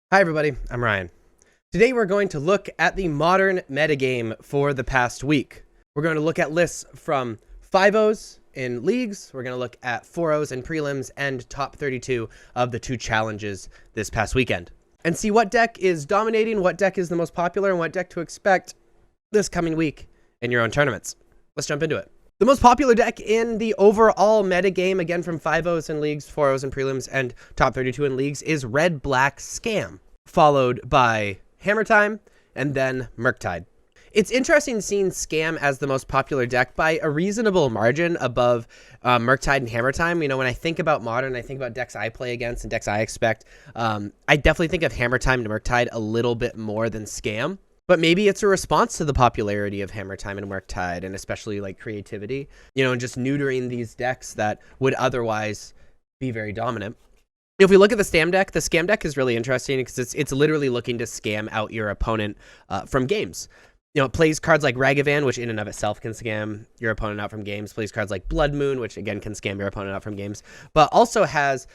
Hi everybody, I'm Ryan. Today we're going to look at the modern metagame for the past week. We're going to look at lists from 5-0s in leagues, we're going to look at 4-0s in prelims, and top 32 of the 2 challenges this past weekend. And see what deck is dominating, what deck is the most popular, and what deck to expect this coming week in your own tournaments. Let's jump into it. The most popular deck in the overall metagame, again from 5-0s in leagues, 4-0s in prelims, and top 32 in leagues, is red-black Scam, followed by Hammertime, and then Murktide. It's interesting seeing Scam as the most popular deck by a reasonable margin above Murktide and Hammertime. You know, when I think about Modern, I think about decks I play against and decks I expect. I definitely think of Hammertime and Murktide a little bit more than Scam. But maybe it's a response to the popularity of Hammertime and Murktide, and especially like creativity, you know, and just neutering these decks that would otherwise be very dominant. If we look at the Scam deck is really interesting because it's literally looking to scam out your opponent from games. You know, it plays cards like Ragavan, which in and of itself can scam your opponent out from games. Plays cards like Blood Moon, which again can scam your opponent out from games. But also has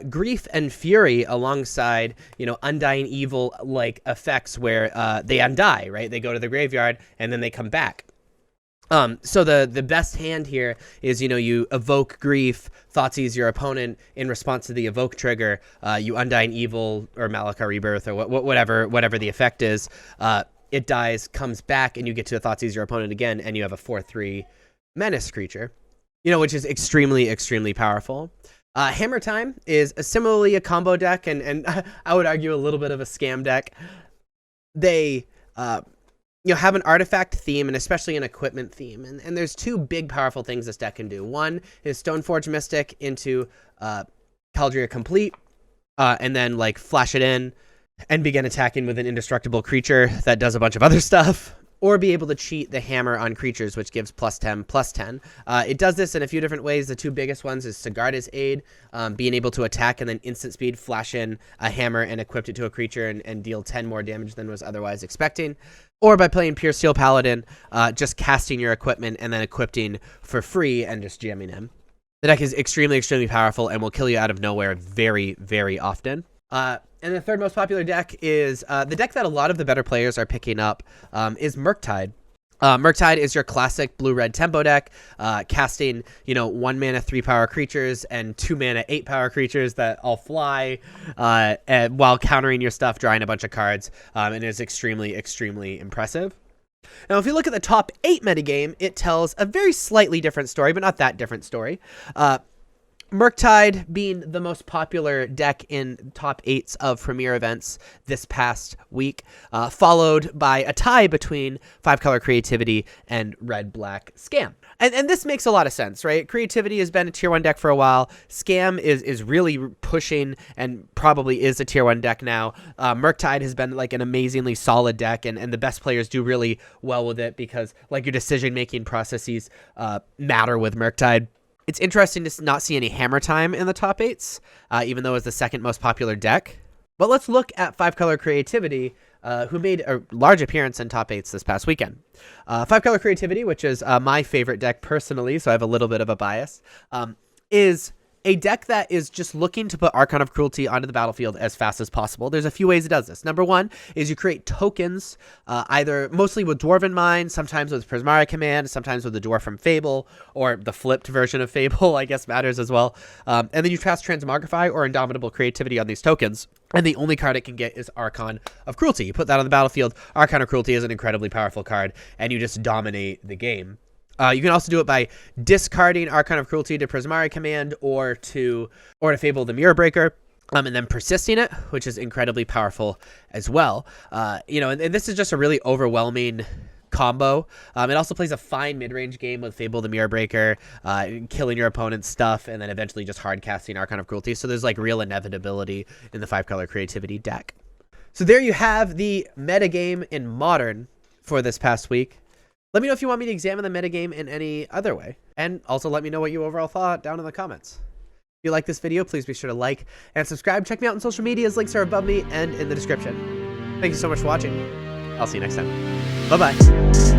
Grief and Fury alongside, you know, Undying Evil like effects where they undie, right? They go to the graveyard and then they come back. So the best hand here is, you know, you evoke Grief, Thoughtseize your opponent in response to the evoke trigger. You Undying Evil or Malika Rebirth or whatever the effect is. It dies, comes back, and you get to Thoughtseize your opponent again, and you have a 4/3 menace creature, you know, which is extremely, extremely powerful. Hammertime is similarly a combo deck, and I would argue a little bit of a scam deck. They you know, have an artifact theme and especially an equipment theme. And there's 2 big powerful things this deck can do. One is Stoneforge Mystic into Caldria Complete, and then like flash it in and begin attacking with an indestructible creature that does a bunch of other stuff. Or be able to cheat the hammer on creatures, which gives +10/+10. It does this in a few different ways. The 2 biggest ones is Sigarda's Aid, being able to attack and then instant speed flash in a hammer and equip it to a creature and deal 10 more damage than was otherwise expecting. Or by playing Pure Steel Paladin, just casting your equipment and then equipping for free and just jamming him. The deck is extremely, extremely powerful and will kill you out of nowhere very, very often. And the third most popular deck is the deck that a lot of the better players are picking up is Murktide. Murktide is your classic blue-red tempo deck, casting, you know, 1 mana 3-power creatures and 2 mana 8-power creatures that all fly, while countering your stuff, drawing a bunch of cards, and is extremely, extremely impressive. Now, if you look at the top 8 metagame, it tells a very slightly different story, but not that different story. Murktide being the most popular deck in top 8s of Premier events this past week, followed by a tie between 5-color Creativity and red-black Scam. And this makes a lot of sense, right? Creativity has been a tier 1 deck for a while. Scam is really pushing and probably is a tier 1 deck now. Murktide has been like an amazingly solid deck, and the best players do really well with it because like your decision-making processes matter with Murktide. It's interesting to not see any Hammertime in the top 8s, even though it's the second most popular deck. But let's look at 5-color Creativity, who made a large appearance in top 8s this past weekend. 5-color Creativity, which is my favorite deck personally, so I have a little bit of a bias, is a deck that is just looking to put Archon of Cruelty onto the battlefield as fast as possible. There's a few ways it does this. Number 1 is you create tokens, either mostly with Dwarven Mine, sometimes with Prismari Command, sometimes with the Dwarf from Fable, or the flipped version of Fable, I guess matters as well. And then you cast Transmogrify or Indomitable Creativity on these tokens. And the only card it can get is Archon of Cruelty. You put that on the battlefield. Archon of Cruelty is an incredibly powerful card, and you just dominate the game. You can also do it by discarding Archon of Cruelty to Prismari Command or to Fable the Mirror Breaker, and then persisting it, which is incredibly powerful as well. You know, and this is just a really overwhelming combo. It also plays a fine mid-range game with Fable the Mirror Breaker, killing your opponent's stuff, and then eventually just hard casting Archon of Cruelty. So there's like real inevitability in the 5-color Creativity deck. So there you have the metagame in Modern for this past week. Let me know if you want me to examine the metagame in any other way. And also let me know what you overall thought down in the comments. If you like this video, please be sure to like and subscribe. Check me out on social medias. Links are above me and in the description. Thank you so much for watching. I'll see you next time. Bye-bye.